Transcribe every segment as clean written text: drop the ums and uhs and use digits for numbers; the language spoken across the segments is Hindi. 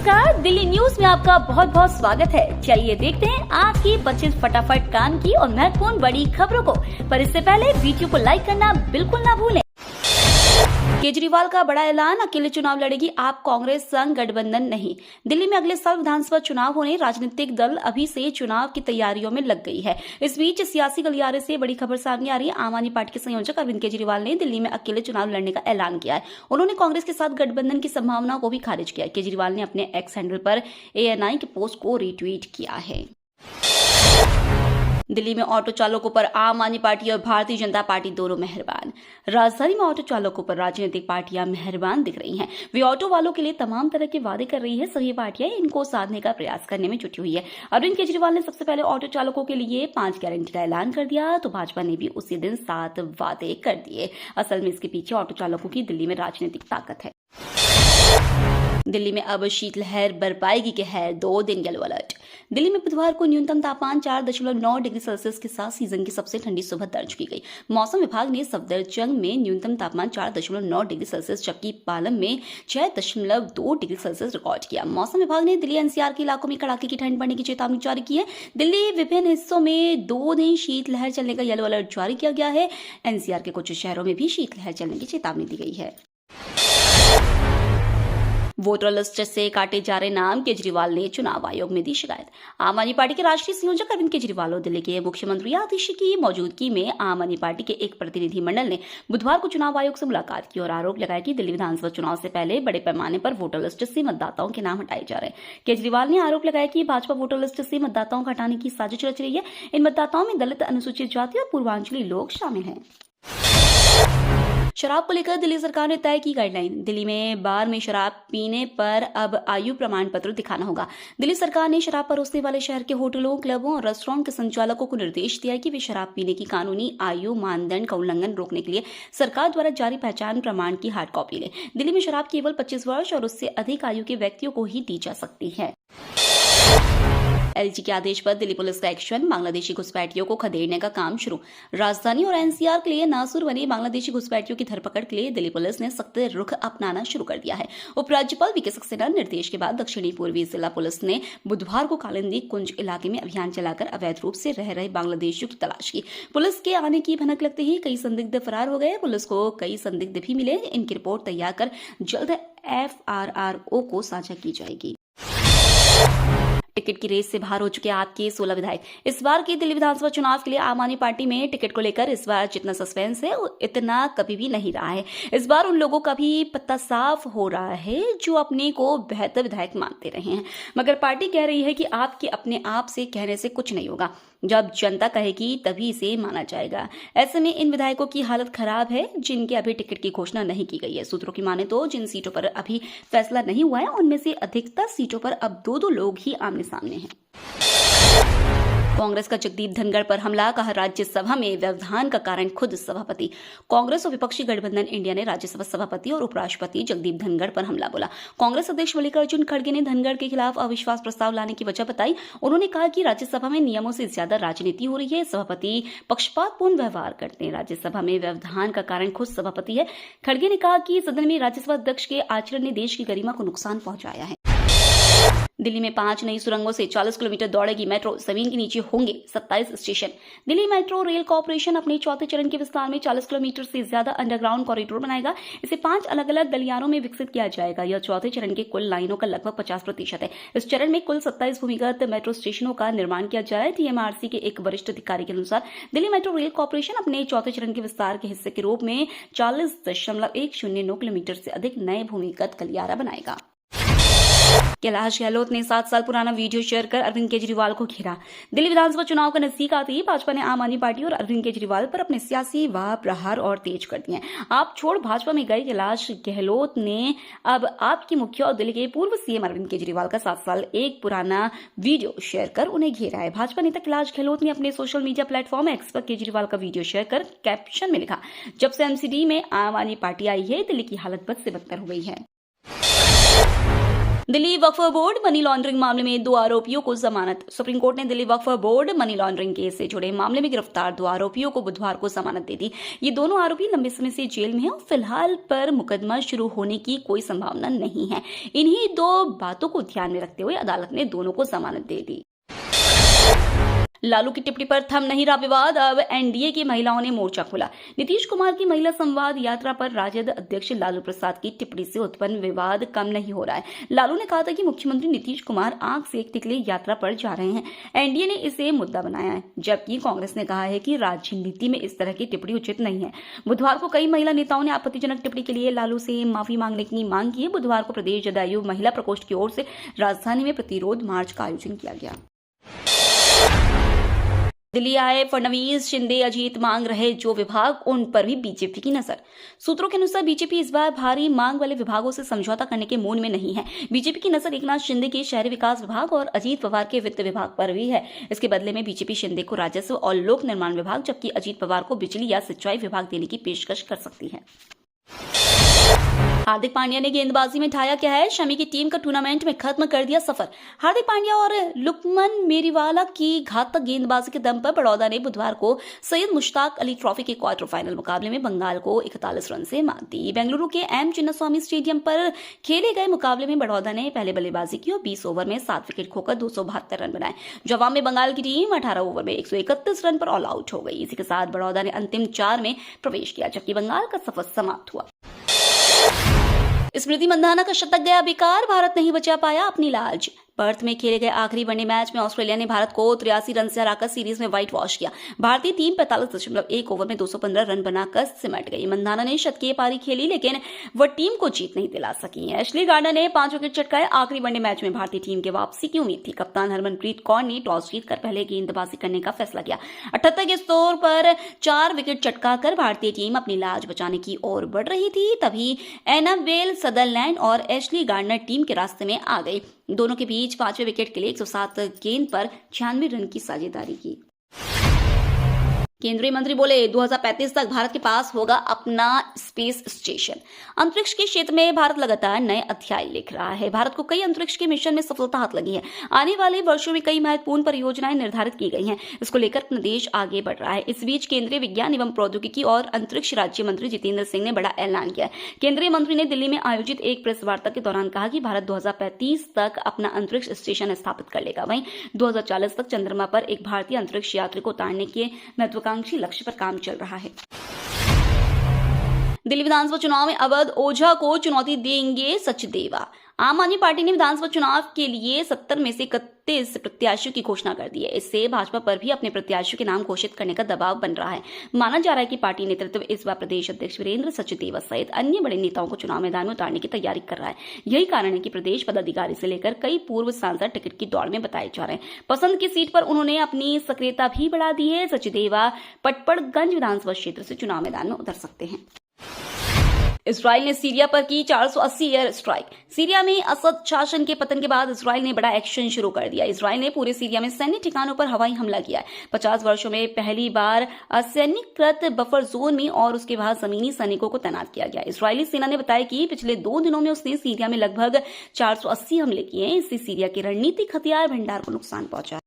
नमस्कार, दिल्ली न्यूज में आपका बहुत बहुत स्वागत है। चलिए देखते हैं आज की 25 फटाफट काम की और महत्वपूर्ण बड़ी खबरों को। पर इससे पहले वीडियो को लाइक करना बिल्कुल ना भूलें। केजरीवाल का बड़ा ऐलान, अकेले चुनाव लड़ेगी आप कांग्रेस संग गठबंधन नहीं। दिल्ली में अगले साल विधानसभा चुनाव होने, राजनीतिक दल अभी से चुनाव की तैयारियों में लग गई है। इस बीच सियासी गलियारे से बड़ी खबर सामने आ रही है। आम आदमी पार्टी के संयोजक अरविंद केजरीवाल ने दिल्ली में अकेले चुनाव लड़ने का ऐलान किया है। उन्होंने कांग्रेस के साथ गठबंधन की संभावना को भी खारिज किया है। केजरीवाल ने अपने एक्स हैंडल पर ANI के पोस्ट को रीट्वीट किया है। दिल्ली में ऑटो चालकों पर आम आदमी पार्टी और भारतीय जनता पार्टी दोनों मेहरबान। राजधानी में ऑटो चालकों पर राजनीतिक पार्टियां मेहरबान दिख रही हैं। वे ऑटो वालों के लिए तमाम तरह के वादे कर रही है। सभी पार्टियां इनको साधने का प्रयास करने में जुटी हुई है। अरविंद केजरीवाल ने सबसे पहले ऑटो चालकों के लिए 5 गारंटी का ऐलान कर दिया, तो भाजपा ने भी उसी दिन 7 वादे कर दिए। असल में इसके पीछे ऑटो चालकों की दिल्ली में राजनीतिक ताकत है। दिल्ली में अब शीतलहर बरपाएगी कहर, 2 दिन येलो अलर्ट। दिल्ली में बुधवार को न्यूनतम तापमान 4.9 डिग्री सेल्सियस के साथ सीजन की सबसे ठंडी सुबह दर्ज की गई। मौसम विभाग ने सफदरजंग में न्यूनतम तापमान 4.9 डिग्री सेल्सियस जबकि पालम में 6.2 डिग्री सेल्सियस रिकॉर्ड किया। मौसम विभाग ने दिल्ली NCR के इलाकों में कड़ाके की ठंड पड़ने की चेतावनी जारी की है। दिल्ली विभिन्न हिस्सों में 2 दिन शीतलहर चलने का येलो अलर्ट जारी किया गया है। NCR के कुछ शहरों में भी शीतलहर चलने की चेतावनी दी गई है। वोटर लिस्ट से काटे जा रहे नाम, केजरीवाल ने चुनाव आयोग में दी शिकायत। आम आदमी पार्टी के राष्ट्रीय संयोजक अरविंद केजरीवाल और दिल्ली के मुख्यमंत्री आतिशी की मौजूदगी में आम आदमी पार्टी के एक प्रतिनिधिमंडल ने बुधवार को चुनाव आयोग से मुलाकात की और आरोप लगाया कि दिल्ली विधानसभा चुनाव से पहले बड़े पैमाने पर वोटर लिस्ट से मतदाताओं के नाम हटाए जा रहे हैं। केजरीवाल ने आरोप लगाया कि भाजपा वोटर लिस्ट से मतदाताओं को हटाने की साजिश रच रही है। इन मतदाताओं में दलित, अनुसूचित जाति और पूर्वांचली लोग शामिल हैं। शराब को लेकर दिल्ली सरकार ने तय की गाइडलाइन। दिल्ली में बार में शराब पीने पर अब आयु प्रमाण पत्र दिखाना होगा। दिल्ली सरकार ने शराब परोसने वाले शहर के होटलों, क्लबों और रेस्टोरेंट के संचालकों को निर्देश दिया है कि वे शराब पीने की कानूनी आयु मानदंड का उल्लंघन रोकने के लिए सरकार द्वारा जारी पहचान प्रमाण की हार्ड कॉपी लें। दिल्ली में शराब केवल 25 वर्ष और उससे अधिक आयु के व्यक्तियों को ही दी जा सकती है। LG के आदेश पर दिल्ली पुलिस का एक्शन, बांग्लादेशी घुसपैठियों को खदेड़ने का काम शुरू। राजधानी और NCR के लिए नासुर बने बांग्लादेशी घुसपैठियों की धरपकड़ के लिए दिल्ली पुलिस ने सख्त रुख अपनाना शुरू कर दिया है। उपराज्यपाल VK सक्सेना निर्देश के बाद दक्षिणी पूर्वी जिला पुलिस ने बुधवार को कालिंदी कुंज इलाके में अभियान चलाकर अवैध रूप से रह रहे बांग्लादेशियों की तलाश की। पुलिस के आने की भनक लगते ही कई संदिग्ध फरार हो गए। पुलिस को कई संदिग्ध भी मिले। इनकी रिपोर्ट तैयार कर जल्द FRRO को साझा की जाएगी। टिकट की रेस से बाहर हो चुके आपके 16 विधायक। इस बार के दिल्ली विधानसभा चुनाव के लिए आम आदमी पार्टी में टिकट को लेकर इस बार जितना सस्पेंस है इतना कभी भी नहीं रहा है। इस बार उन लोगों का भी पत्ता साफ हो रहा है जो अपने को बेहतर विधायक मानते रहे हैं, मगर पार्टी कह रही है कि आपके अपने आप से कहने से कुछ नहीं होगा। जब जनता कहेगी तभी इसे माना जाएगा। ऐसे में इन विधायकों की हालत खराब है जिनके अभी टिकट की घोषणा नहीं की गई है। सूत्रों की माने तो जिन सीटों पर अभी फैसला नहीं हुआ है उनमें से अधिकतर सीटों पर अब 2-2 लोग ही आमने सामने हैं। कांग्रेस का जगदीप धनखड़ पर हमला, कहा राज्यसभा में व्यवधान का कारण खुद सभापति। कांग्रेस और विपक्षी गठबंधन इंडिया ने राज्यसभा सभापति और उपराष्ट्रपति जगदीप धनखड़ पर हमला बोला। कांग्रेस अध्यक्ष मल्लिकार्जुन खड़गे ने धनखड़ के खिलाफ अविश्वास प्रस्ताव लाने की वजह बताई। उन्होंने कहा कि राज्यसभा में नियमों से ज्यादा राजनीति हो रही है। सभापति पक्षपातपूर्ण व्यवहार करते हैं। राज्यसभा में व्यवधान का कारण खुद सभापति है। खड़गे ने कहा कि सदन में राज्यसभा अध्यक्ष के आचरण ने देश की गरिमा को नुकसान पहुंचाया है। दिल्ली में 5 नई सुरंगों से 40 किलोमीटर दौड़ेगी मेट्रो, जमीन के नीचे होंगे 27 station. Delhi metro rail corporation अपने चौथे चरण के विस्तार में 40 किलोमीटर से ज्यादा अंडरग्राउंड कॉरिडोर बनाएगा। इसे 5 अलग अलग गलियारों में विकसित किया जाएगा। यह चौथे चरण के कुल लाइनों का लगभग 50% है। इस चरण में कुल 27 भूमिगत मेट्रो स्टेशनों का निर्माण किया जाए। TMRC के एक वरिष्ठ अधिकारी के अनुसार दिल्ली मेट्रो रेल कॉर्पोरेशन अपने चौथे चरण के विस्तार के हिस्से के रूप में 40.109 किलोमीटर से अधिक नए भूमिगत गलियारा बनाएगा। कैलाश गहलोत ने 7 साल पुराना वीडियो शेयर कर अरविंद केजरीवाल को घेरा। दिल्ली विधानसभा चुनाव का नजदीक आते ही भाजपा ने आम आदमी पार्टी और अरविंद केजरीवाल पर अपने सियासी वाह प्रहार और तेज कर दिए। आप छोड़ भाजपा में गए कैलाश गहलोत ने अब आपके मुखिया और दिल्ली के पूर्व CM अरविंद केजरीवाल का 7 साल एक पुराना वीडियो शेयर कर उन्हें घेरा है। भाजपा नेता कैलाश गहलोत ने अपने सोशल मीडिया प्लेटफॉर्म एक्स पर केजरीवाल का वीडियो शेयर कर कैप्शन में लिखा, जब से MCD में आम आदमी पार्टी आई है दिल्ली की हालत बद से बदतर हो गई है। Delhi Waqf board money laundering मामले में 2 आरोपियों को जमानत। सुप्रीम कोर्ट ने Delhi Waqf board money laundering case से जुड़े मामले में गिरफ्तार 2 आरोपियों को बुधवार को जमानत दे दी। ये दोनों आरोपी लंबे समय से जेल में हैं और फिलहाल पर मुकदमा शुरू होने की कोई संभावना नहीं है। इन्हीं 2 बातों को ध्यान में रखते हुए अदालत ने दोनों को जमानत दे दी। लालू की टिप्पणी पर थम नहीं रहा विवाद, अब एनडीए की महिलाओं ने मोर्चा खोला। नीतीश कुमार की महिला संवाद यात्रा पर राजद अध्यक्ष लालू प्रसाद की टिप्पणी से उत्पन्न विवाद कम नहीं हो रहा है। लालू ने कहा था कि मुख्यमंत्री नीतीश कुमार आंख सेकने के लिए यात्रा पर जा रहे हैं। एनडीए ने इसे मुद्दा बनाया है, जबकि कांग्रेस ने कहा है कि राजनीति में इस तरह की टिप्पणी उचित नहीं है। बुधवार को कई महिला नेताओं ने आपत्तिजनक टिप्पणी के लिए लालू से माफी मांगने की मांग की है। बुधवार को प्रदेश जदयू महिला प्रकोष्ठ की ओर से राजधानी में प्रतिरोध मार्च का आयोजन किया गया। दिल्ली आए फडणवीस, शिंदे, अजीत मांग रहे जो विभाग, उन पर भी बीजेपी की नजर। सूत्रों के अनुसार बीजेपी इस बार भारी मांग वाले विभागों से समझौता करने के मूड में नहीं है। बीजेपी की नजर एकनाथ शिंदे के शहरी विकास विभाग और अजीत पवार के वित्त विभाग पर भी है। इसके बदले में बीजेपी शिंदे को राजस्व और लोक निर्माण विभाग, जबकि अजीत पवार को बिजली या सिंचाई विभाग देने की पेशकश कर सकती है। हार्दिक पांड्या ने गेंदबाजी में ढाया क्या है, शमी की टीम का टूर्नामेंट में खत्म कर दिया सफर। हार्दिक पांड्या और लुकमन मेरीवाला की घातक गेंदबाजी के दम पर बड़ौदा ने बुधवार को सैयद मुश्ताक अली ट्रॉफी के क्वार्टर फाइनल मुकाबले में बंगाल को 41 रन से मात दी। बेंगलुरु के एम चिन्नास्वामी स्टेडियम पर खेले गए मुकाबले में बड़ौदा ने पहले बल्लेबाजी की और 20 ओवर में 7 विकेट खोकर 272 रन बनाए। जवाब में बंगाल की टीम 18 ओवर में 131 रन पर ऑल आउट हो गई। इसी के साथ बड़ौदा ने अंतिम 4 में प्रवेश किया, जबकि बंगाल का सफर समाप्त हुआ। स्मृति मंधाना का शतक गया बेकार, भारत नहीं बचा पाया अपनी लाज। पर्थ में खेले गए आखिरी वनडे मैच में ऑस्ट्रेलिया ने भारत को 83 रन से हराकर सीरीज में व्हाइट वॉश किया। भारतीय टीम 45.1 ओवर में 215 रन बनाकर सिमट गई। मंधाना ने शतकीय पारी खेली, लेकिन वह टीम को जीत नहीं दिला सकी। एशली गार्डनर ने 5 विकेट चटकाए। आखिरी वनडे मैच में भारतीय टीम के वापसी की उम्मीद थी। कप्तान हरमनप्रीत कौर ने टॉस जीतकर पहले गेंदबाजी करने का फैसला किया। 78 के स्कोर पर 4 विकेट चटकाकर भारतीय टीम अपनी लाज बचाने की ओर बढ़ रही थी। तभी एनाबेल सदरलैंड और एशली गार्डनर टीम के रास्ते में आ गई। दोनों के बीच 5वें विकेट के लिए 107 गेंद पर 96 रन की साझेदारी की। केंद्रीय मंत्री बोले 2035 तक भारत के पास होगा अपना स्पेस स्टेशन। अंतरिक्ष के क्षेत्र में भारत लगातार नए अध्याय लिख रहा है। भारत को कई अंतरिक्ष के मिशन में सफलता हाथ लगी है। आने वाले वर्षों में कई महत्वपूर्ण परियोजनाएं निर्धारित की गई हैं। इसको लेकर अपना देश आगे बढ़ रहा है। इस बीच केंद्रीय विज्ञान एवं प्रौद्योगिकी और अंतरिक्ष राज्य मंत्री जितेंद्र सिंह ने बड़ा ऐलान किया। केंद्रीय मंत्री ने दिल्ली में आयोजित एक प्रेस वार्ता के दौरान कहा कि भारत 2035 तक अपना अंतरिक्ष स्टेशन स्थापित कर लेगा। वहीं 2040 तक चंद्रमा पर एक भारतीय अंतरिक्ष यात्री को उतारने के महत्वाकांक्षी लक्ष्य पर काम चल रहा है। दिल्ली विधानसभा चुनाव में अवध ओझा को चुनौती देंगे सचदेवा। आम आदमी पार्टी ने विधानसभा चुनाव के लिए 70 में से 31 प्रत्याशियों की घोषणा कर दी है। इससे भाजपा पर भी अपने प्रत्याशियों के नाम घोषित करने का दबाव बन रहा है। माना जा रहा है कि पार्टी नेतृत्व इस बार प्रदेश अध्यक्ष वीरेंद्र सचदेवा सहित अन्य बड़े नेताओं को चुनाव मैदान में उतारने की तैयारी कर रहा है। यही कारण है कि प्रदेश पदाधिकारी से लेकर कई पूर्व सांसद टिकट की दौड़ में बताए जा रहे हैं। पसंद की सीट पर उन्होंने अपनी सक्रियता भी बढ़ा दी है। सचदेवा पटपड़गंज विधानसभा क्षेत्र से चुनाव मैदान में उतर सकते हैं। इजराइल ने सीरिया पर की 480 एयर स्ट्राइक। सीरिया में असद शासन के पतन के बाद इजराइल ने बड़ा एक्शन शुरू कर दिया। इजराइल ने पूरे सीरिया में सैन्य ठिकानों पर हवाई हमला किया है। 50 वर्षों में पहली बार असैन्यकृत बफर जोन में और उसके बाद जमीनी सैनिकों को तैनात किया गया। इजरायली सेना ने बताया कि पिछले 2 दिनों में उसने सीरिया में लगभग 480 हमले किए हैं। इससे सीरिया के रणनीतिक हथियार भंडार को नुकसान पहुंचा।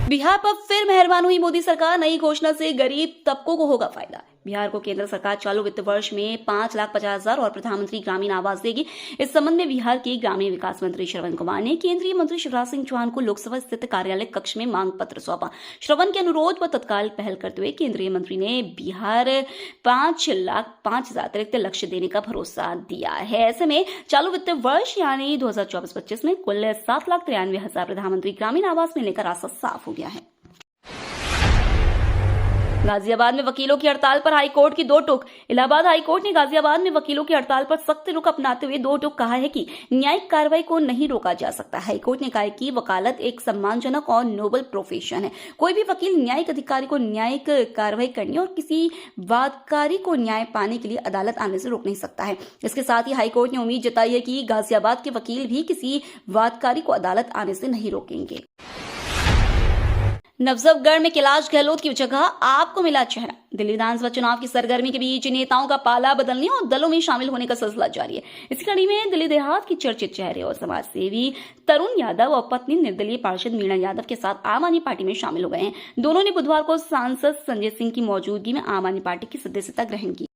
बिहार पर फिर मेहरबान हुई मोदी सरकार। नई घोषणा से गरीब तबकों को होगा फायदा। बिहार को केंद्र सरकार चालू वित्त वर्ष में 5,50,000 और प्रधानमंत्री ग्रामीण आवास देगी। इस संबंध में बिहार के ग्रामीण विकास मंत्री श्रवण कुमार ने केंद्रीय मंत्री शिवराज सिंह चौहान को लोकसभा स्थित कार्यालय कक्ष में मांग पत्र सौंपा। श्रवण के अनुरोध पर तत्काल पहल करते हुए केंद्रीय मंत्री ने बिहार 5,05,000 अतिरिक्त लक्ष्य देने का भरोसा दिया है। ऐसे में चालू वित्त वर्ष यानी 2024-25 में कुल 7,93,000 प्रधानमंत्री ग्रामीण आवास मिलने का रास्ता साफ हो गया है। गाजियाबाद में वकीलों की हड़ताल पर हाईकोर्ट की 2 टूक। इलाहाबाद हाईकोर्ट ने गाजियाबाद में वकीलों की हड़ताल पर सख्त रुख अपनाते हुए 2 टूक कहा है कि न्यायिक कार्रवाई को नहीं रोका जा सकता। हाईकोर्ट ने कहा कि वकालत एक सम्मानजनक और नोबल प्रोफेशन है। कोई भी वकील न्यायिक अधिकारी को न्यायिक कार्रवाई करने और किसी वादकारी को न्याय पाने के लिए अदालत आने से रोक नहीं सकता है। इसके साथ ही हाईकोर्ट ने उम्मीद जताई है कि गाजियाबाद के वकील भी किसी वादकारी को अदालत आने से नहीं रोकेंगे। नवजफगढ़ में कैलाश गहलोत की जगह आपको मिला चेहरा। दिल्ली विधानसभा चुनाव की सरगर्मी के बीच नेताओं का पाला बदलने और दलों में शामिल होने का सिलसिला जारी है। इसी कड़ी में दिल्ली देहात की चर्चित चेहरे और समाज सेवी तरुण यादव और पत्नी निर्दलीय पार्षद मीणा यादव के साथ आम आदमी पार्टी में शामिल हो गए हैं। दोनों ने बुधवार को सांसद संजय सिंह की मौजूदगी में आम आदमी पार्टी की सदस्यता ग्रहण की।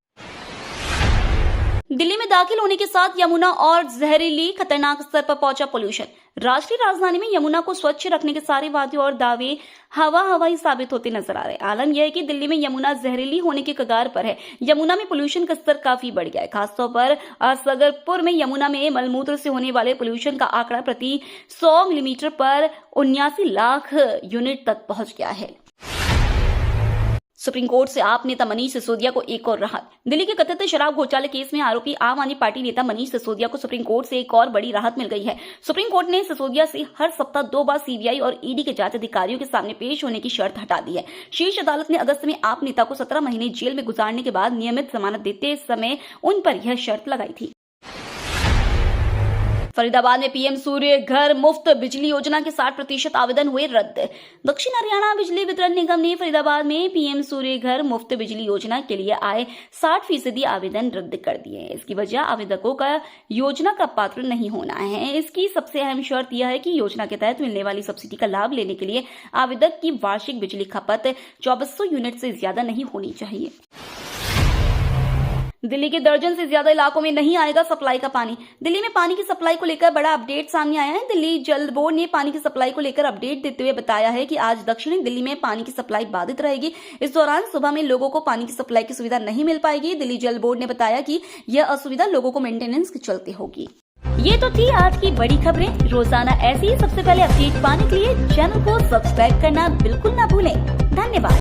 दिल्ली में दाखिल होने के साथ यमुना और जहरीली खतरनाक स्तर पर पहुंचा पोल्यूशन। राष्ट्रीय राजधानी में यमुना को स्वच्छ रखने के सारे वादे और दावे हवाई साबित होते नजर आ रहे हैं। आलम यह है कि दिल्ली में यमुना जहरीली होने के कगार पर है। यमुना में पोल्यूशन का स्तर काफी बढ़ गया है। खासतौर पर असगरपुर में यमुना में मलमूत्र से होने वाले पोल्यूशन का आंकड़ा प्रति 100 मिलीमीटर पर 79 लाख यूनिट तक पहुंच गया है। सुप्रीम कोर्ट से आप नेता मनीष सिसोदिया को एक और राहत। दिल्ली के कथित शराब घोटाले केस में आरोपी आम आदमी पार्टी नेता मनीष सिसोदिया को सुप्रीम कोर्ट से एक और बड़ी राहत मिल गई है। सुप्रीम कोर्ट ने सिसोदिया से हर सप्ताह 2 बार सीबीआई और ईडी के जांच अधिकारियों के सामने पेश होने की शर्त हटा दी है। शीर्ष अदालत ने अगस्त में आप नेता को 17 महीने जेल में गुजारने के बाद नियमित जमानत देते समय उन पर यह शर्त लगाई थी। फरीदाबाद में पीएम सूर्य घर मुफ्त बिजली योजना के 60% आवेदन हुए रद्द। दक्षिण हरियाणा बिजली वितरण निगम ने फरीदाबाद में पीएम सूर्य घर मुफ्त बिजली योजना के लिए आए 60% आवेदन रद्द कर दिए हैं। इसकी वजह आवेदकों का योजना का पात्र नहीं होना है। इसकी सबसे अहम शर्त यह है कि योजना के तहत मिलने वाली सब्सिडी का लाभ लेने के लिए आवेदक की वार्षिक बिजली खपत 2400 यूनिट से ज्यादा नहीं होनी चाहिए। दिल्ली के दर्जन से ज्यादा इलाकों में नहीं आएगा सप्लाई का पानी। दिल्ली में पानी की सप्लाई को लेकर बड़ा अपडेट सामने आया है। दिल्ली जल बोर्ड ने पानी की सप्लाई को लेकर अपडेट देते हुए बताया है कि आज दक्षिणी दिल्ली में पानी की सप्लाई बाधित रहेगी। इस दौरान सुबह में लोगों को पानी की सप्लाई की सुविधा नहीं मिल पाएगी। दिल्ली जल बोर्ड ने बताया कि यह असुविधा लोगों को मेंटेनेंस के चलते होगी। ये तो थी आज की बड़ी खबरें। रोजाना ऐसी ही सबसे पहले अपडेट पाने के लिए चैनल को सब्सक्राइब करना बिल्कुल न भूलें। धन्यवाद।